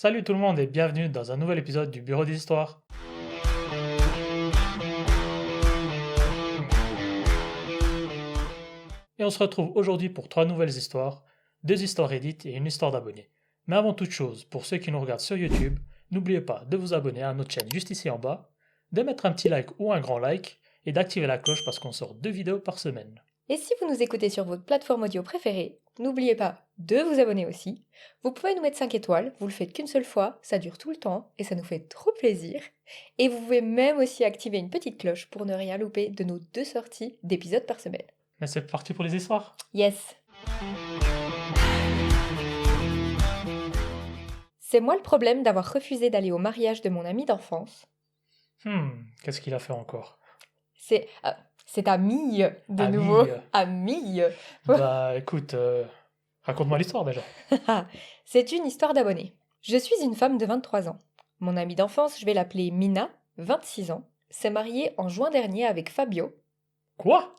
Salut tout le monde et bienvenue dans un nouvel épisode du Bureau des Histoires. Et on se retrouve aujourd'hui pour trois nouvelles histoires, deux histoires édites et une histoire d'abonnés. Mais avant toute chose, pour ceux qui nous regardent sur YouTube, n'oubliez pas de vous abonner à notre chaîne juste ici en bas, de mettre un petit like ou un grand like et d'activer la cloche parce qu'on sort 2 vidéos par semaine. Et si vous nous écoutez sur votre plateforme audio préférée, n'oubliez pas de vous abonner aussi. Vous pouvez nous mettre 5 étoiles, vous le faites qu'une seule fois, ça dure tout le temps et ça nous fait trop plaisir. Et vous pouvez même aussi activer une petite cloche pour ne rien louper de nos 2 sorties d'épisodes par semaine. Mais c'est parti pour les histoires. Yes. C'est moi le problème d'avoir refusé d'aller au mariage de mon ami d'enfance. Qu'est-ce qu'il a fait encore? C'est Amille, de Amille. nouveau. Amille. Bah écoute, raconte-moi l'histoire déjà. C'est une histoire d'abonné. Je suis une femme de 23 ans. Mon amie d'enfance, je vais l'appeler Mina, 26 ans, s'est mariée en juin dernier avec Fabio, Quoi?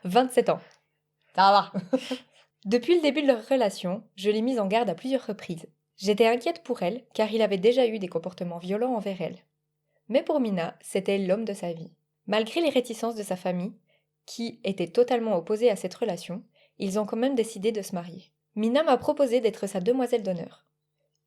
27 ans. Ça va. Depuis le début de leur relation, je l'ai mise en garde à plusieurs reprises. J'étais inquiète pour elle, car il avait déjà eu des comportements violents envers elle. Mais pour Mina, c'était l'homme de sa vie. Malgré les réticences de sa famille, qui était totalement opposée à cette relation, ils ont quand même décidé de se marier. Mina m'a proposé d'être sa demoiselle d'honneur.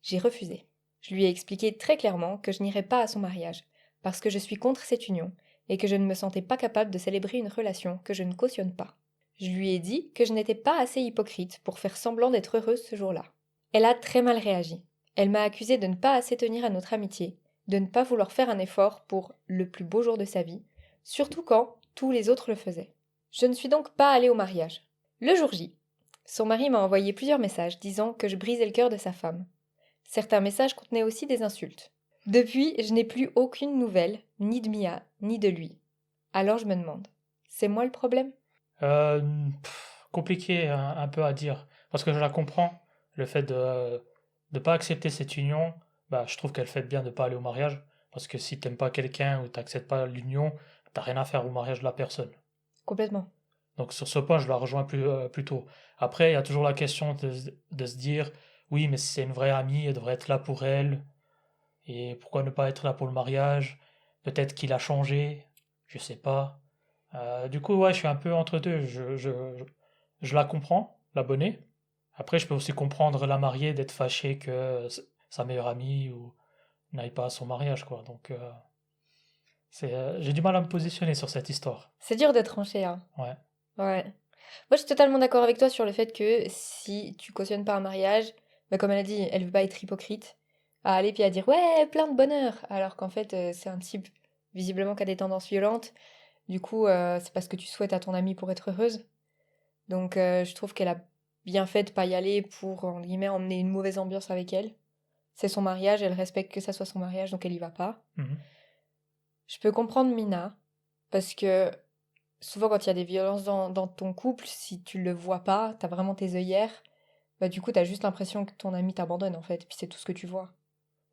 J'ai refusé. Je lui ai expliqué très clairement que je n'irais pas à son mariage, parce que je suis contre cette union, et que je ne me sentais pas capable de célébrer une relation que je ne cautionne pas. Je lui ai dit que je n'étais pas assez hypocrite pour faire semblant d'être heureuse ce jour-là. Elle a très mal réagi. Elle m'a accusée de ne pas assez tenir à notre amitié, de ne pas vouloir faire un effort pour le plus beau jour de sa vie, surtout quand tous les autres le faisaient. Je ne suis donc pas allée au mariage. Le jour J, son mari m'a envoyé plusieurs messages disant que je brisais le cœur de sa femme. Certains messages contenaient aussi des insultes. Depuis, je n'ai plus aucune nouvelle, ni de Mia, ni de lui. Alors je me demande, c'est moi le problème? Euh, Compliqué un peu à dire, parce que je la comprends, le fait de pas accepter cette union, bah, je trouve qu'elle fait bien de pas aller au mariage, parce que si t'aimes pas quelqu'un ou t'acceptes pas l'union, t'as rien à faire au mariage de la personne. Complètement. Donc sur ce point, je la rejoins plus tôt. Après, il y a toujours la question de se dire, oui, mais si c'est une vraie amie, elle devrait être là pour elle, et pourquoi ne pas être là pour le mariage? Peut-être qu'il a changé, je sais pas. Du coup, ouais, je suis un peu entre deux. Je la comprends, l'abonné. Après, je peux aussi comprendre la mariée d'être fâchée que sa meilleure amie ou n'aille pas à son mariage, quoi. Donc, j'ai du mal à me positionner sur cette histoire. C'est dur de trancher, hein. Ouais. Ouais. Moi, je suis totalement d'accord avec toi sur le fait que si tu cautionnes pas un mariage, bah, comme elle a dit, elle veut pas être hypocrite, à aller puis à dire ouais, plein de bonheur, alors qu'en fait, c'est un type visiblement qui a des tendances violentes. Du coup, c'est parce que tu souhaites à ton amie pour être heureuse. Donc, je trouve qu'elle a bien fait de pas y aller pour, en guillemets, emmener une mauvaise ambiance avec elle. C'est son mariage, elle respecte que ça soit son mariage, donc elle y va pas. Mhm. Je peux comprendre Mina, parce que souvent quand il y a des violences dans ton couple, si tu le vois pas, t'as vraiment tes œillères, bah du coup t'as juste l'impression que ton ami t'abandonne en fait, puis c'est tout ce que tu vois.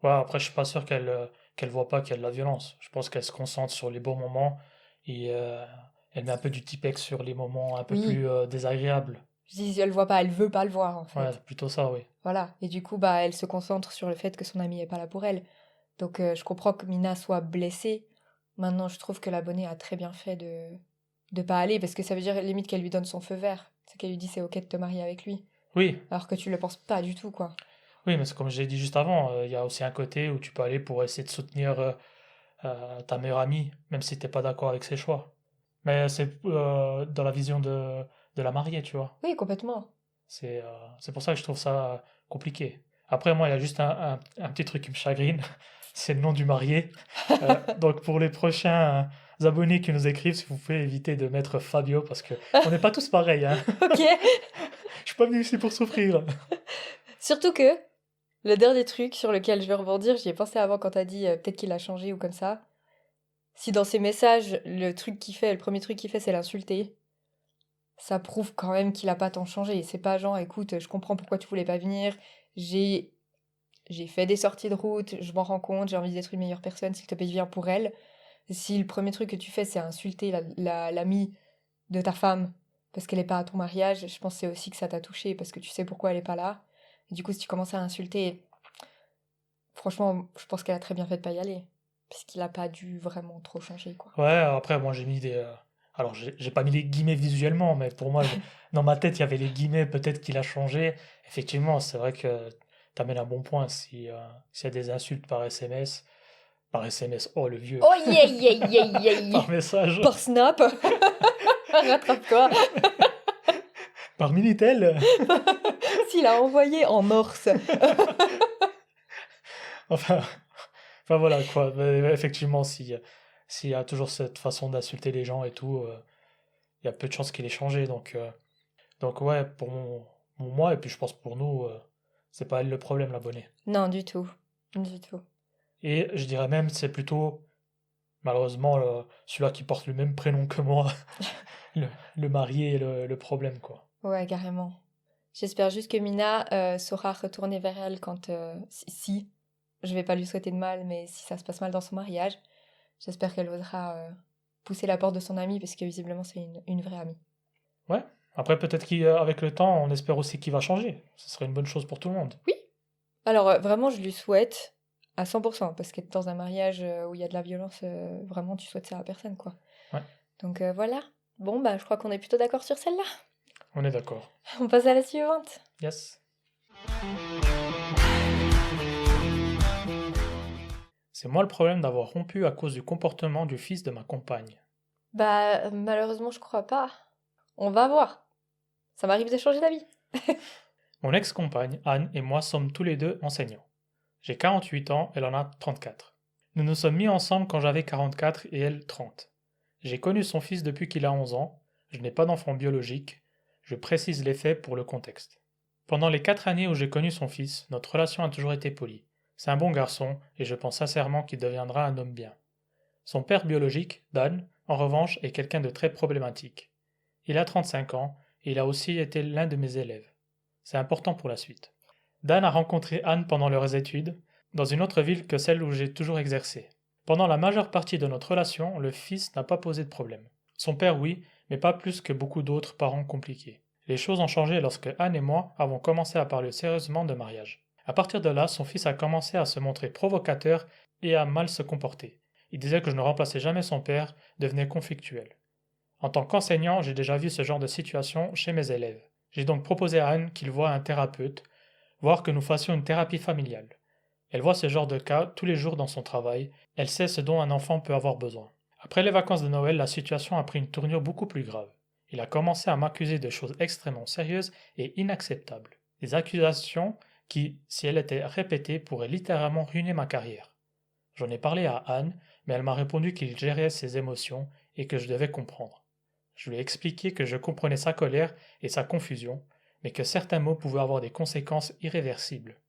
Ouais, après, je suis pas sûr qu'elle voit pas qu'il y a de la violence. Je pense qu'elle se concentre sur les bons moments et elle met un peu du Tipex sur les moments un peu Oui, plus désagréables. je dis elle voit pas, elle veut pas le voir en Ouais, fait. c'est plutôt ça, oui. Voilà, et du coup bah elle se concentre sur le fait que son ami est pas là pour elle. Donc je comprends que Mina soit blessée. Maintenant je trouve que l'abonné a très bien fait de pas aller, parce que ça veut dire limite qu'elle lui donne son feu vert. C'est qu'elle lui dit c'est ok de te marier avec lui. Oui, Alors que tu le penses pas du tout quoi. oui, mais c'est comme j'ai dit juste avant, il y a aussi un côté où tu peux aller pour essayer de soutenir ta meilleure amie, même si t'es pas d'accord avec ses choix. Mais c'est dans la vision de la mariée, tu vois. Oui, complètement. C'est pour ça que je trouve ça compliqué. Après, moi, il y a juste un petit truc qui me chagrine, c'est le nom du marié. Donc pour les prochains abonnés qui nous écrivent, si vous pouvez éviter de mettre Fabio, parce que on n'est pas tous pareils, hein. Ok. Je suis pas venu ici pour souffrir. Surtout que le dernier truc sur lequel je vais rebondir, j'y ai pensé avant quand t'as dit peut-être qu'il a changé ou comme ça. Si dans ses messages, le premier truc qu'il fait, c'est l'insulter, ça prouve quand même qu'il a pas tant changé. C'est pas genre, écoute, je comprends pourquoi tu voulais pas venir, j'ai j'ai fait des sorties de route, je m'en rends compte, j'ai envie d'être une meilleure personne, s'il te plaît, viens pour elle. Si le premier truc que tu fais, c'est insulter l'amie de ta femme parce qu'elle est pas à ton mariage, je pense que c'est aussi que ça t'a touché parce que tu sais pourquoi elle est pas là. Et du coup, si tu commences à insulter, Franchement, je pense qu'elle a très bien fait de pas y aller. Puisqu'il a pas dû vraiment trop changer, quoi. Ouais, après, moi, j'ai mis des. Alors, j'ai pas mis les guillemets visuellement, mais pour moi, dans ma tête, il y avait les guillemets, peut-être qu'il a changé. Effectivement, c'est vrai que t'amènes un bon point. Si, s'il y a des insultes par SMS, oh le vieux, Oh yeah, yeah, yeah, par yeah. message, Par Snap. Rattrape-toi. par Minitel. S'il a envoyé en morse. Enfin, enfin voilà quoi. Mais effectivement, s'il y a toujours cette façon d'insulter les gens et tout, il y a peu de chances qu'il ait changé. Donc ouais, pour moi, et puis je pense pour nous, c'est pas elle le problème, l'abonné. Non, du tout. Du tout. Et je dirais même, c'est plutôt, malheureusement, celui-là qui porte le même prénom que moi, le, le marié est le problème, quoi. Ouais, carrément. J'espère juste que Mina saura retourner vers elle quand... si, je vais pas lui souhaiter de mal, mais si ça se passe mal dans son mariage, j'espère qu'elle osera pousser la porte de son amie, parce que visiblement c'est une vraie amie. Ouais. Après, peut-être qu'avec le temps, on espère aussi qu'il va changer. Ce serait une bonne chose pour tout le monde. Oui. Alors vraiment, je lui souhaite à 100%, parce qu'être dans un mariage où il y a de la violence, vraiment, tu souhaites ça à personne, quoi. Ouais, Donc voilà. Bon, bah je crois qu'on est plutôt d'accord sur celle-là. on est d'accord. On passe à la suivante. Yes. C'est moi le problème d'avoir rompu à cause du comportement du fils de ma compagne. Bah malheureusement, je crois pas. On va voir. Ça m'arrive de changer d'avis. Mon ex-compagne, Anne, et moi sommes tous les deux enseignants. J'ai 48 ans, elle en a 34. Nous nous sommes mis ensemble quand j'avais 44 et elle 30. J'ai connu son fils depuis qu'il a 11 ans. Je n'ai pas d'enfant biologique. Je précise les faits pour le contexte. Pendant les 4 années où j'ai connu son fils, notre relation a toujours été polie. C'est un bon garçon et je pense sincèrement qu'il deviendra un homme bien. Son père biologique, Dan, en revanche, est quelqu'un de très problématique. Il a 35 ans et il a aussi été l'un de mes élèves. C'est important pour la suite. Dan a rencontré Anne pendant leurs études, dans une autre ville que celle où j'ai toujours exercé. Pendant la majeure partie de notre relation, le fils n'a pas posé de problème. Son père, oui, mais pas plus que beaucoup d'autres parents compliqués. Les choses ont changé lorsque Anne et moi avons commencé à parler sérieusement de mariage. À partir de là, son fils a commencé à se montrer provocateur et à mal se comporter. Il disait que je ne remplaçais jamais son père, devenait conflictuel. En tant qu'enseignant, j'ai déjà vu ce genre de situation chez mes élèves. J'ai donc proposé à Anne qu'il voie un thérapeute, voire que nous fassions une thérapie familiale. Elle voit ce genre de cas tous les jours dans son travail, elle sait ce dont un enfant peut avoir besoin. Après les vacances de Noël, la situation a pris une tournure beaucoup plus grave. Il a commencé à m'accuser de choses extrêmement sérieuses et inacceptables. Des accusations qui, si elles étaient répétées, pourraient littéralement ruiner ma carrière. J'en ai parlé à Anne, mais elle m'a répondu qu'il gérait ses émotions et que je devais comprendre. Je lui ai expliqué que je comprenais sa colère et sa confusion, mais que certains mots pouvaient avoir des conséquences irréversibles.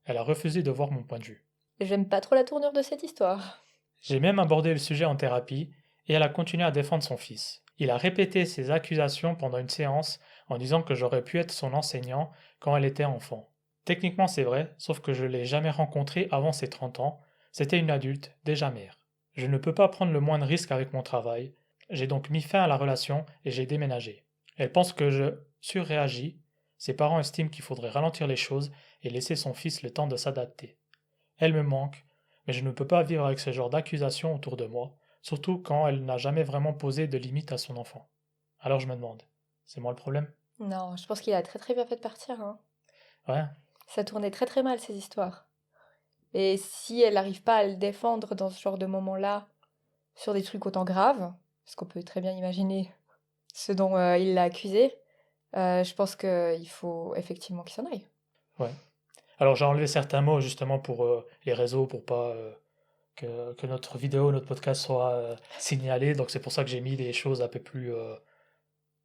Elle a refusé de voir mon point de vue. J'aime pas trop la tournure de cette histoire. J'ai même abordé le sujet en thérapie, et elle a continué à défendre son fils. Il a répété ses accusations pendant une séance en disant que j'aurais pu être son enseignant quand elle était enfant. Techniquement c'est vrai, sauf que je ne l'ai jamais rencontrée avant ses 30 ans, c'était une adulte, déjà mère. Je ne peux pas prendre le moindre risque avec mon travail, j'ai donc mis fin à la relation et j'ai déménagé. Elle pense que je surréagis, ses parents estiment qu'il faudrait ralentir les choses et laisser son fils le temps de s'adapter. Elle me manque, mais je ne peux pas vivre avec ce genre d'accusations autour de moi, surtout quand elle n'a jamais vraiment posé de limite à son enfant. Alors je me demande, c'est moi le problème? Non, je pense qu'il a très très bien fait de partir, hein. Ouais, Ça tournait très très mal ces histoires. Et si elle n'arrive pas à le défendre dans ce genre de moment-là, sur des trucs autant graves, parce qu'on peut très bien imaginer ce dont il l'a accusé, je pense qu'il faut effectivement qu'il s'en aille. ouais. Alors j'ai enlevé certains mots justement pour les réseaux, pour pas que notre vidéo, notre podcast soit signalé, donc c'est pour ça que j'ai mis des choses un peu plus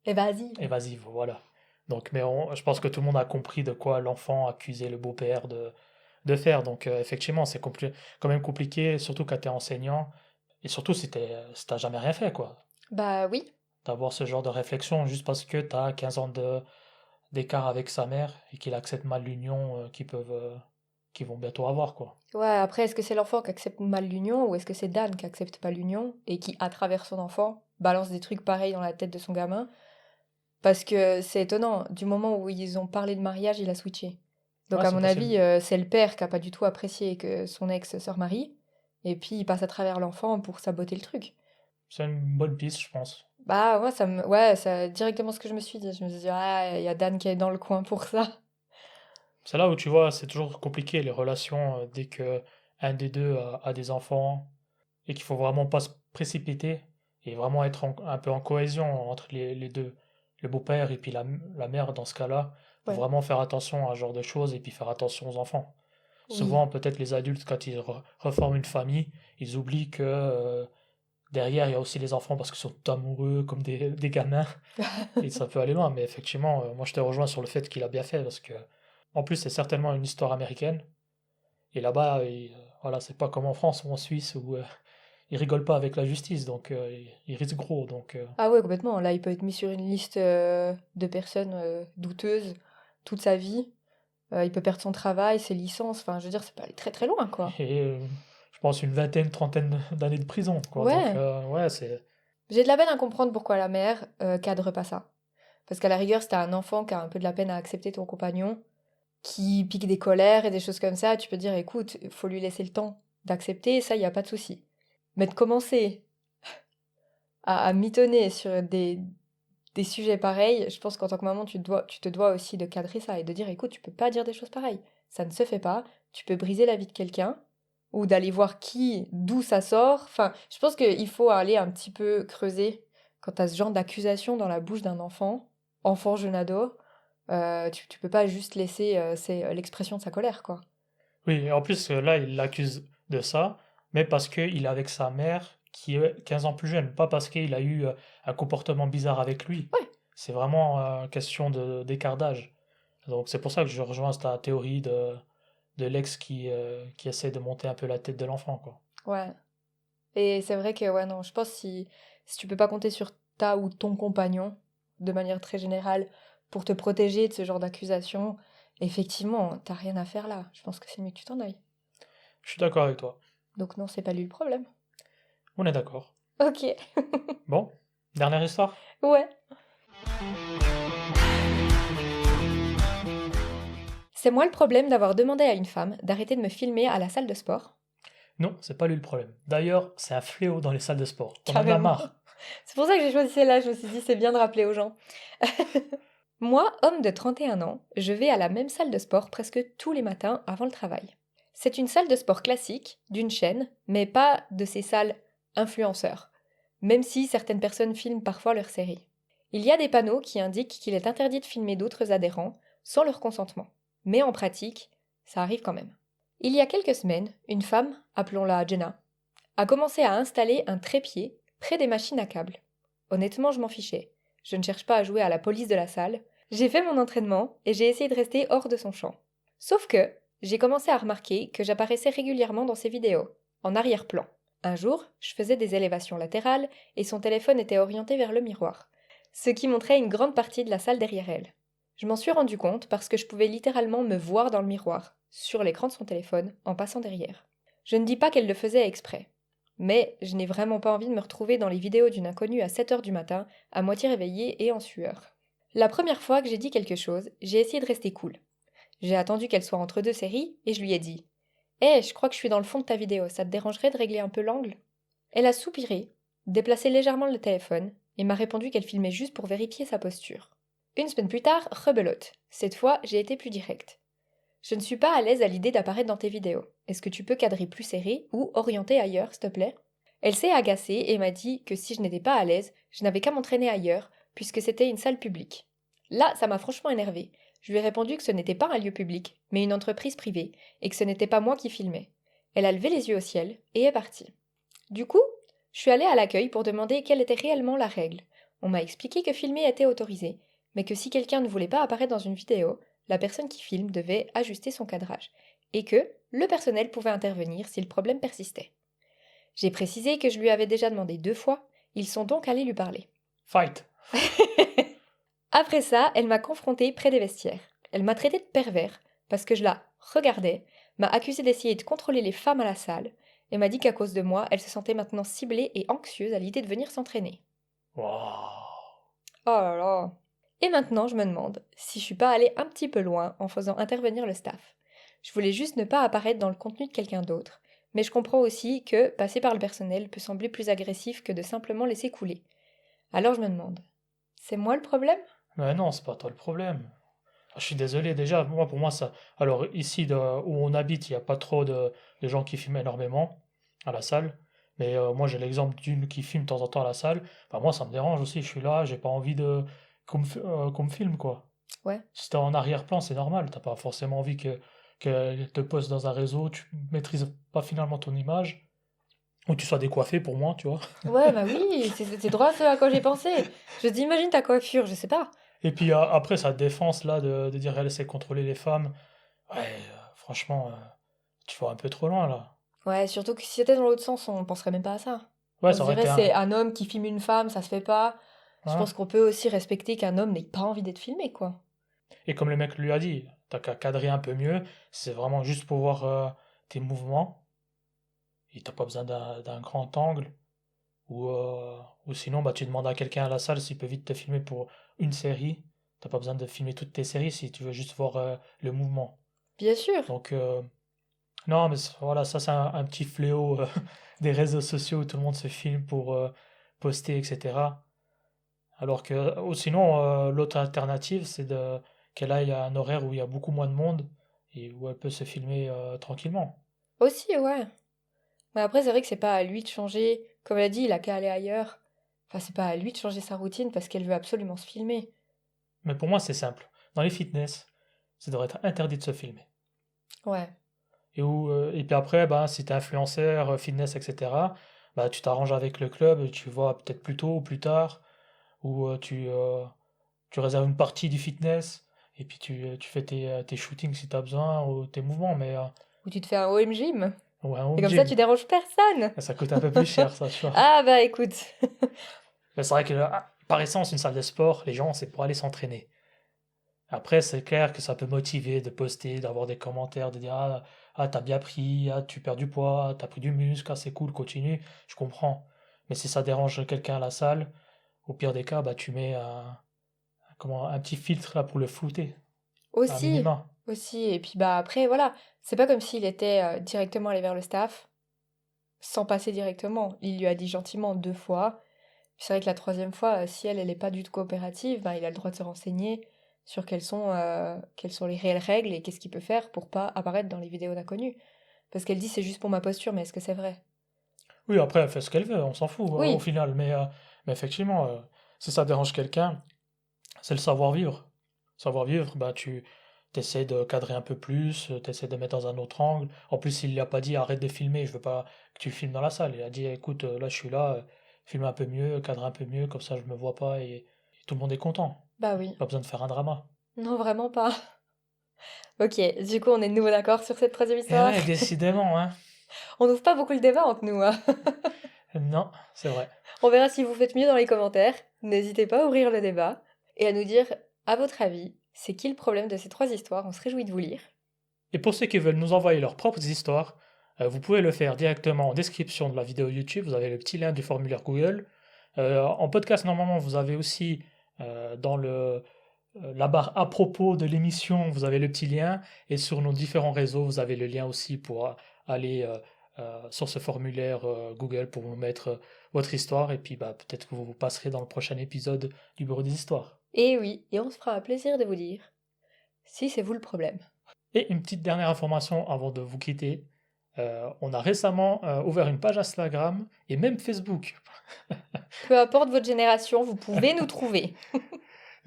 Évasive. évasives, voilà. Donc, mais je pense que tout le monde a compris de quoi l'enfant accusait le beau-père de faire. Donc, effectivement, c'est quand même compliqué, surtout quand tu es enseignant, et surtout si t'as jamais rien fait, quoi. Bah oui. D'avoir ce genre de réflexion juste parce que tu as 15 ans d'écart avec sa mère et qu'il accepte mal l'union qu'ils vont bientôt avoir, quoi. Ouais, après, est-ce que c'est l'enfant qui accepte mal l'union ou est-ce que c'est Dan qui accepte pas l'union et qui, à travers son enfant, balance des trucs pareils dans la tête de son gamin? Parce que c'est étonnant, du moment où ils ont parlé de mariage, il a switché. Donc Ouais, à c'est mon possible. avis, c'est le père qui a pas du tout apprécié que son ex se remarie, et puis il passe à travers l'enfant pour saboter le truc. C'est une bonne piste, je pense. Bah ouais, ouais, c'est directement ce que je me suis dit. Je me suis dit, ah, il y a Dan qui est dans le coin pour ça. C'est là où tu vois, c'est toujours compliqué les relations dès que un des deux a des enfants et qu'il faut vraiment pas se précipiter et vraiment être un peu en cohésion entre les deux, le beau-père et puis la mère dans ce cas-là. Faut Ouais, vraiment faire attention à ce genre de choses et puis faire attention aux enfants. oui. Souvent, peut-être les adultes, quand ils reforment une famille, ils oublient que derrière, il y a aussi les enfants parce qu'ils sont amoureux comme des gamins et ça peut aller loin. Mais effectivement, moi je te rejoins sur le fait qu'il a bien fait parce que, en plus, c'est certainement une histoire américaine. Et là-bas, voilà, c'est pas comme en France ou en Suisse où ils rigolent pas avec la justice, donc ils risquent gros. Donc, Ah ouais, complètement. Là, il peut être mis sur une liste de personnes douteuses toute sa vie. Il peut perdre son travail, ses licences. Enfin, je veux dire, ça peut aller très très loin, quoi. et je pense une vingtaine, trentaine d'années de prison, quoi. Donc, Ouais. ouais, c'est. J'ai de la peine à comprendre pourquoi la mère cadre pas ça. Parce qu'à la rigueur, si t'as un enfant qui a un peu de la peine à accepter ton compagnon, qui pique des colères et des choses comme ça, tu peux dire, écoute, il faut lui laisser le temps d'accepter, ça, il n'y a pas de souci. Mais de commencer à mitonner sur des sujets pareils, je pense qu'en tant que maman, tu te dois aussi de cadrer ça et de dire, écoute, tu peux pas dire des choses pareilles. Ça ne se fait pas. Tu peux briser la vie de quelqu'un ou d'aller voir d'où ça sort. Enfin, je pense qu'il faut aller un petit peu creuser quand tu as ce genre d'accusation dans la bouche d'un enfant jeune ado. Tu peux pas juste laisser l'expression de sa colère, quoi. Oui, et en plus, là, il l'accuse de ça, mais parce qu'il est avec sa mère qui est 15 ans plus jeune, pas parce qu'il a eu un comportement bizarre avec lui. Ouais, C'est vraiment question d'écart d'âge. Donc, c'est pour ça que je rejoins ta théorie de l'ex qui essaie de monter un peu la tête de l'enfant, quoi. ouais. Et c'est vrai que, ouais, non, je pense si tu peux pas compter sur ta ou ton compagnon, de manière très générale, pour te protéger de ce genre d'accusation, effectivement, t'as rien à faire là. Je pense que c'est mieux que tu t'en ailles. Je suis d'accord avec toi. Donc non, c'est pas lui le problème. On est d'accord. Ok, Bon, dernière histoire? ouais. C'est moi le problème d'avoir demandé à une femme d'arrêter de me filmer à la salle de sport. Non, c'est pas lui le problème. D'ailleurs, c'est un fléau dans les salles de sport. On en a Carrément. marre. C'est pour ça que j'ai choisi celle-là, je me suis dit c'est bien de rappeler aux gens. Moi, homme de 31 ans, je vais à la même salle de sport presque tous les matins avant le travail. C'est une salle de sport classique, d'une chaîne, mais pas de ces salles influenceurs, même si certaines personnes filment parfois leurs séries. Il y a des panneaux qui indiquent qu'il est interdit de filmer d'autres adhérents sans leur consentement. Mais en pratique, ça arrive quand même. Il y a quelques semaines, une femme, appelons-la Jenna, a commencé à installer un trépied près des machines à câbles. Honnêtement, je m'en fichais. Je ne cherche pas à jouer à la police de la salle. J'ai fait mon entraînement et j'ai essayé de rester hors de son champ. Sauf que j'ai commencé à remarquer que j'apparaissais régulièrement dans ses vidéos, en arrière-plan. Un jour, je faisais des élévations latérales et son téléphone était orienté vers le miroir, ce qui montrait une grande partie de la salle derrière elle. Je m'en suis rendu compte parce que je pouvais littéralement me voir dans le miroir, sur l'écran de son téléphone, en passant derrière. Je ne dis pas qu'elle le faisait exprès. Mais je n'ai vraiment pas envie de me retrouver dans les vidéos d'une inconnue à 7 heures du matin, à moitié réveillée et en sueur. La première fois que j'ai dit quelque chose, j'ai essayé de rester cool. J'ai attendu qu'elle soit entre deux séries et je lui ai dit « je crois que je suis dans le fond de ta vidéo, ça te dérangerait de régler un peu l'angle ?» Elle a soupiré, déplacé légèrement le téléphone et m'a répondu qu'elle filmait juste pour vérifier sa posture. Une semaine plus tard, rebelote. Cette fois, j'ai été plus directe. Je ne suis pas à l'aise à l'idée d'apparaître dans tes vidéos. Est-ce que tu peux cadrer plus serré ou orienter ailleurs, s'il te plaît? Elle s'est agacée et m'a dit que si je n'étais pas à l'aise, je n'avais qu'à m'entraîner ailleurs, puisque c'était une salle publique. Là, ça m'a franchement énervée. Je lui ai répondu que ce n'était pas un lieu public, mais une entreprise privée, et que ce n'était pas moi qui filmais. Elle a levé les yeux au ciel et est partie. Du coup, je suis allée à l'accueil pour demander quelle était réellement la règle. On m'a expliqué que filmer était autorisé, mais que si quelqu'un ne voulait pas apparaître dans une vidéo, la personne qui filme devait ajuster son cadrage, et que le personnel pouvait intervenir si le problème persistait. J'ai précisé que je lui avais déjà demandé 2 fois, ils sont donc allés lui parler. Fight! Après ça, elle m'a confrontée près des vestiaires. Elle m'a traité de pervers, parce que je la regardais, m'a accusé d'essayer de contrôler les femmes à la salle, et m'a dit qu'à cause de moi, elle se sentait maintenant ciblée et anxieuse à l'idée de venir s'entraîner. Waouh! Oh là là. Et maintenant, je me demande si je suis pas allée un petit peu loin en faisant intervenir le staff. Je voulais juste ne pas apparaître dans le contenu de quelqu'un d'autre, mais je comprends aussi que passer par le personnel peut sembler plus agressif que de simplement laisser couler. Alors je me demande, c'est moi le problème? Mais non, c'est pas toi le problème. Ah, je suis désolé, déjà, moi, pour moi, ça. Alors, ici, où on habite, il n'y a pas trop de gens qui filment énormément à la salle. Mais moi, j'ai l'exemple d'une qui filme de temps en temps à la salle. Bah, moi, ça me dérange aussi. Je suis là, j'ai pas envie qu'on me filme, quoi. Ouais. Si t'es en arrière-plan, c'est normal. T'as pas forcément envie qu'elle te poste dans un réseau. Tu maîtrises pas finalement ton image. Ou tu sois décoiffé pour moi, tu vois. Ouais, bah oui, c'est droit ce à quoi j'ai pensé. Je t'imagine ta coiffure, je sais pas. Et puis après, sa défense, là, de dire qu'elle essaie de contrôler les femmes. Ouais, franchement, tu vas un peu trop loin, là. Ouais, surtout que si c'était dans l'autre sens, on penserait même pas à ça. Ouais, On se ça aurait dirait été c'est un. un homme qui filme une femme, ça se fait pas. Je Hein. pense qu'on peut aussi respecter qu'un homme n'ait pas envie d'être filmé, quoi. Et comme le mec lui a dit, t'as qu'à cadrer un peu mieux. C'est vraiment juste pour voir tes mouvements. Et t'as pas besoin d'un grand angle. Ou sinon, bah, tu demandes à quelqu'un à la salle s'il peut vite te filmer pour une série. T'as pas besoin de filmer toutes tes séries si tu veux juste voir le mouvement. Bien sûr. Donc, non, mais voilà, ça, c'est un petit fléau des réseaux sociaux où tout le monde se filme pour poster, etc. Alors que, ou sinon, l'autre alternative, c'est qu'elle aille à un horaire où il y a beaucoup moins de monde et où elle peut se filmer tranquillement. Aussi, ouais. Mais après, c'est vrai que c'est pas à lui de changer. Comme elle a dit, il a qu'à aller ailleurs. Enfin, c'est pas à lui de changer sa routine parce qu'elle veut absolument se filmer. Mais pour moi, c'est simple. Dans les fitness, ça devrait être interdit de se filmer. Ouais. Et puis après, bah, si t'es influenceur, fitness, etc., bah, tu t'arranges avec le club, tu vois peut-être plus tôt ou plus tard, ou tu réserves une partie du fitness, et puis tu fais tes shootings si t'as besoin, ou tes mouvements, mais Ou tu te fais un home gym. ouais, un Et home comme ça, gym. tu déranges personne. Ça coûte un peu plus cher, ça, tu vois. Ah bah écoute. Mais c'est vrai que par essence, une salle de sport, les gens, c'est pour aller s'entraîner. Après, c'est clair que ça peut motiver de poster, d'avoir des commentaires, de dire t'as bien pris, tu perds du poids, t'as pris du muscle, c'est cool, continue. Je comprends. Mais si ça dérange quelqu'un à la salle, au pire des cas, bah, tu mets un petit filtre là pour le flouter, un Aussi. minima. Aussi. Et puis bah après, voilà. C'est pas comme s'il était directement allé vers le staff, sans passer directement. Il lui a dit gentiment 2 fois. Puis c'est vrai que la troisième fois, si elle est pas du tout coopérative, ben, il a le droit de se renseigner sur quelles sont les réelles règles et qu'est-ce qu'il peut faire pour pas apparaître dans les vidéos d'inconnus. Parce qu'elle dit c'est juste pour ma posture, mais est-ce que c'est vrai? Oui, après, elle fait ce qu'elle veut, on s'en fout au Oui, final. Mais effectivement, si ça dérange quelqu'un, c'est le savoir-vivre. Savoir-vivre, bah, tu essaies de cadrer un peu plus, tu essaies de mettre dans un autre angle. En plus, il lui a pas dit arrête de filmer, je veux pas que tu filmes dans la salle. Il a dit écoute, là je suis là, filme un peu mieux, cadre un peu mieux, comme ça je me vois pas et tout le monde est content. bah oui. Pas besoin de faire un drama. Non, vraiment pas. Ok, du coup on est de nouveau d'accord sur cette troisième Eh histoire. ouais, décidément, hein. On n'ouvre pas beaucoup le débat entre nous, hein. Non, c'est vrai. On verra si vous faites mieux dans les commentaires. N'hésitez pas à ouvrir le débat et à nous dire, à votre avis, c'est qui le problème de ces 3 histoires? On se réjouit de vous lire. Et pour ceux qui veulent nous envoyer leurs propres histoires, vous pouvez le faire directement en description de la vidéo YouTube. Vous avez le petit lien du formulaire Google. En podcast, normalement, vous avez aussi dans la barre à propos de l'émission, vous avez le petit lien. Et sur nos différents réseaux, vous avez le lien aussi pour aller sur ce formulaire Google pour vous mettre votre histoire. Et puis bah, peut-être que vous passerez dans le prochain épisode du Bureau des Histoires. Et oui, et on se fera un plaisir de vous dire si c'est vous le problème. Et une petite dernière information avant de vous quitter. On a récemment ouvert une page Instagram et même Facebook. Peu importe votre génération, vous pouvez nous trouver.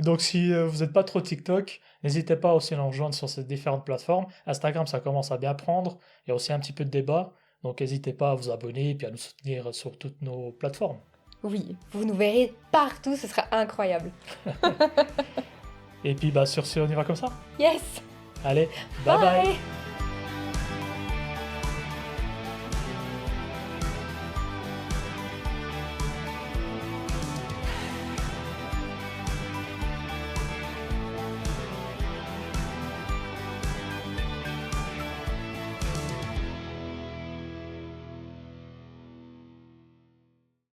Donc si vous n'êtes pas trop TikTok, n'hésitez pas aussi à nous rejoindre sur ces différentes plateformes. Instagram, ça commence à bien prendre. Il y a aussi un petit peu de débat. Donc n'hésitez pas à vous abonner et puis à nous soutenir sur toutes nos plateformes. Oui, vous nous verrez partout, ce sera incroyable. Et puis bah, sur ce, on y va comme ça. Yes! Allez, bye bye. Bye.